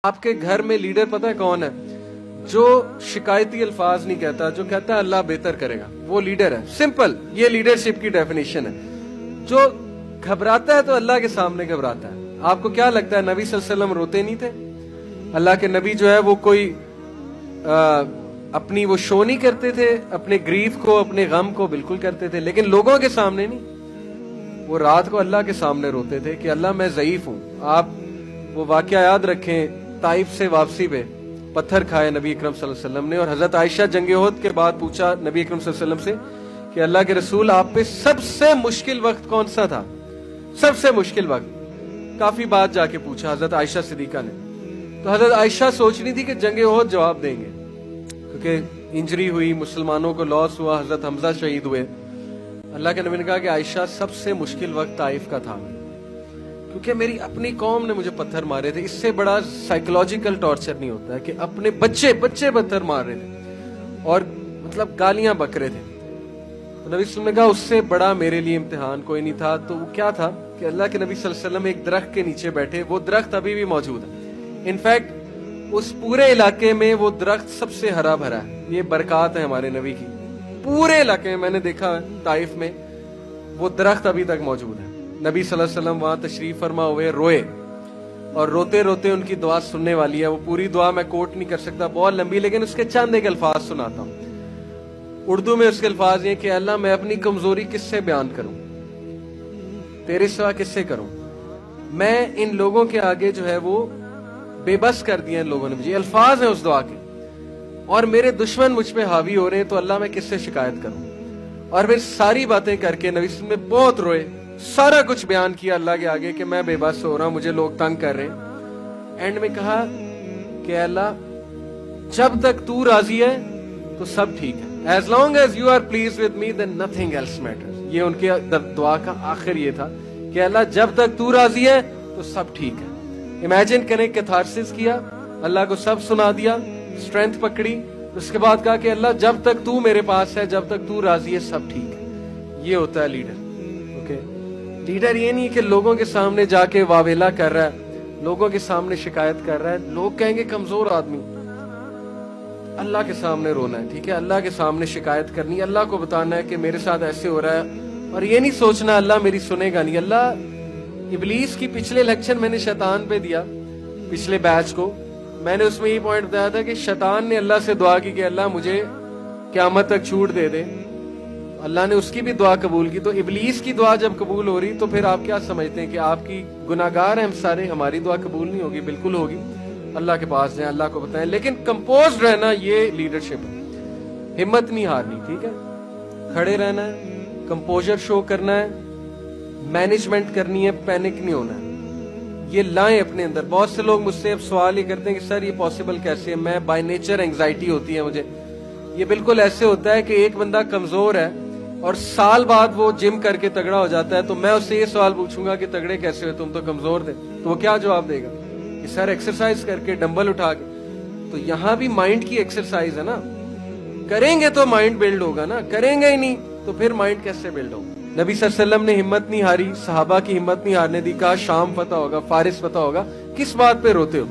آپ کے گھر میں لیڈر پتہ ہے کون ہے؟ جو شکایتی الفاظ نہیں کہتا، جو کہتا ہے اللہ بہتر کرے گا، وہ لیڈر ہے. سمپل، یہ لیڈرشپ کی ڈیفینیشن ہے. جو گھبراتا ہے تو اللہ کے سامنے گھبراتا ہے. آپ کو کیا لگتا ہے نبی صلی اللہ علیہ وسلم روتے نہیں تھے؟ اللہ کے نبی جو ہے وہ کوئی اپنی وہ شو نہیں کرتے تھے، اپنے گریف کو، اپنے غم کو بالکل کرتے تھے، لیکن لوگوں کے سامنے نہیں. وہ رات کو اللہ کے سامنے روتے تھے کہ اللہ میں ضعیف ہوں. آپ وہ واقعہ یاد رکھیں، طائف سے واپسی پہ پتھر کھائے نبی اکرم صلی اللہ علیہ وسلم نے، اور حضرت عائشہ جنگ احد کے بعد پوچھا نبی اکرم صلی اللہ علیہ وسلم سے کہ اللہ کے رسول آپ پہ سب سے مشکل وقت کون سا تھا؟ سب سے مشکل وقت. کافی بات جا کے پوچھا حضرت عائشہ صدیقہ نے. تو حضرت عائشہ سوچ رہی تھی کہ جنگ احد جواب دیں گے، کیونکہ انجری ہوئی، مسلمانوں کو لاس ہوا، حضرت حمزہ شہید ہوئے. اللہ کے نبی نے کہا کہ عائشہ سب سے مشکل وقت طائف کا تھا، کیونکہ میری اپنی قوم نے مجھے پتھر مارے تھے. اس سے بڑا سائیکولوجیکل ٹارچر نہیں ہوتا ہے کہ اپنے بچے پتھر مار رہے تھے اور مطلب گالیاں بک رہے تھے. تو نبی صلی اللہ علیہ وسلم نے کہا اس سے بڑا میرے لیے امتحان کوئی نہیں تھا. تو وہ کیا تھا کہ اللہ کے نبی صلی اللہ علیہ وسلم ایک درخت کے نیچے بیٹھے. وہ درخت ابھی بھی موجود ہے. انفیکٹ اس پورے علاقے میں وہ درخت سب سے ہرا بھرا ہے. یہ برکات ہے ہمارے نبی کی. پورے علاقے میں میں نے دیکھا ہے طائف میں وہ درخت ابھی تک موجود ہے. نبی صلی اللہ علیہ وسلم وہاں تشریف فرما ہوئے، روئے، اور روتے روتے ان کی دعا سننے والی ہے. وہ پوری دعا میں کوٹ نہیں کر سکتا، بہت لمبی، لیکن اس کے چند ایک الفاظ سناتا ہوں. اردو میں اس کے الفاظ یہ کہ اللہ میں اپنی کمزوری کس سے بیان کروں، تیرے سوا کس سے کروں. میں ان لوگوں کے آگے جو ہے وہ بے بس کر دیا ان لوگوں نے مجھے. الفاظ ہیں اس دعا کے، اور میرے دشمن مجھ پہ حاوی ہو رہے ہیں، تو اللہ میں کس سے شکایت کروں. اور پھر ساری باتیں کر کے نبی صلی اللہ علیہ وسلم بہت روئے، سارا کچھ بیان کیا اللہ کے آگے کہ میں بے بس ہو رہا ہوں، مجھے لوگ تنگ کر رہے ہیں. اینڈ میں کہا کہ اللہ جب تک تو راضی ہے تو سب ٹھیک ہے. As long as you are pleased with me then nothing else matters. یہ ان کے دعا کا آخر یہ تھا کہ اللہ جب تک تو راضی ہے تو سب ٹھیک ہے. امیجن کریں کیتھارسس کیا، اللہ کو سب سنا دیا، اسٹرینتھ پکڑی، اس کے بعد کہا کہ اللہ جب تک تو میرے پاس ہے، جب تک تو راضی ہے، سب ٹھیک ہے. یہ ہوتا ہے لیڈر. لیڈر یہ نہیں کہ لوگوں کے سامنے جا کے واویلا کر رہا ہے، لوگوں کے سامنے شکایت کر رہا ہے. لوگ کہیں گے کمزور آدمی. اللہ کے سامنے رونا ہے، ٹھیک ہے، اللہ کے سامنے شکایت کرنی ہے، اللہ کو بتانا ہے کہ میرے ساتھ ایسے ہو رہا ہے. اور یہ نہیں سوچنا اللہ میری سنے گا نہیں. اللہ ابلیس کی پچھلے لیکچر میں نے شیطان پہ دیا، پچھلے بیچ کو میں نے اس میں یہ پوائنٹ بتایا تھا کہ شیطان نے اللہ سے دعا کی کہ اللہ مجھے قیامت تک چھوٹ دے دے. اللہ نے اس کی بھی دعا قبول کی. تو ابلیس کی دعا جب قبول ہو رہی تو پھر آپ کیا سمجھتے ہیں کہ آپ کی گناہگار ہیں ہم سارے، ہماری دعا قبول نہیں ہوگی؟ بالکل ہوگی. اللہ کے پاس جائیں، اللہ کو بتائیں، لیکن کمپوزڈ رہنا یہ لیڈرشپ ہے. ہمت نہیں ہارنی، ٹھیک ہے، کھڑے رہنا ہے، کمپوزر شو کرنا ہے، مینجمنٹ کرنی ہے، پینک نہیں ہونا ہے. یہ لائیں اپنے اندر. بہت سے لوگ مجھ سے اب سوال یہ کرتے ہیں کہ سر یہ پاسبل کیسے ہے؟ میں بائی نیچر اینگزائٹی ہوتی ہے مجھے. یہ بالکل ایسے ہوتا ہے کہ ایک بندہ کمزور ہے اور سال بعد وہ جم کر کے تگڑا ہو جاتا ہے، تو میں اس سے یہ سوال پوچھوں گا کہ تگڑے کیسے ہوئے، تم تو کمزور تھے، تو وہ کیا جواب دے گا کہ سر ایکسرسائز کر کے، ڈمبل اٹھا کے. تو یہاں بھی مائنڈ کی ایکسرسائز ہے نا. کریں گے تو مائنڈ بلڈ ہوگا نا، کریں گے ہی نہیں تو پھر مائنڈ کیسے بلڈ ہوگا؟ نبی صلی اللہ علیہ وسلم نے ہمت نہیں ہاری، صحابہ کی ہمت نہیں ہارنے دی. کہا شام فتح ہوگا، فارس فتح ہوگا، کس بات پہ روتے ہو؟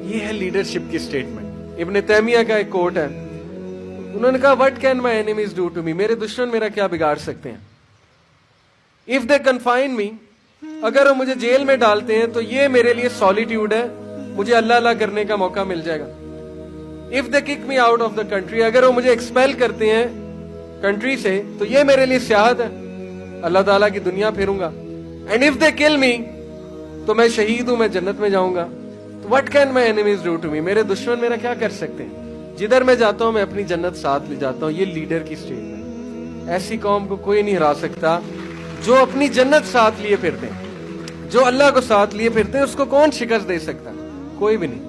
یہ ہے لیڈرشپ کی سٹیٹمنٹ. ابن تیمیہ کا ایک کوٹ ہے، انہوں نے کہا what can my enemies do to me؟ میرے دشمن میرا کیا بگاڑ سکتے ہیں؟ if they confine me، اگر وہ مجھے جیل میں ڈالتے ہیں تو یہ میرے لیے سولیٹیوڈ ہے، مجھے اللہ اللہ کرنے کا موقع مل جائے گا. if they kick me out of the country، اگر وہ مجھے ایکسپیل کرتے ہیں کنٹری سے تو یہ میرے لیے سیاحت ہے، اللہ تعالیٰ کی دنیا پھروں گا. and if they kill me، تو میں شہید ہوں، میں جنت میں جاؤں گا. تو what can my enemies do to me؟ میرے دشمن میرا کیا کر سکتے ہیں؟ جدھر میں جاتا ہوں میں اپنی جنت ساتھ لے جاتا ہوں. یہ لیڈر کی سٹیٹمنٹ. ایسی قوم کو کوئی نہیں ہرا سکتا جو اپنی جنت ساتھ لیے پھرتے ہیں. جو اللہ کو ساتھ لیے پھرتے ہیں اس کو کون شکست دے سکتا؟ کوئی بھی نہیں.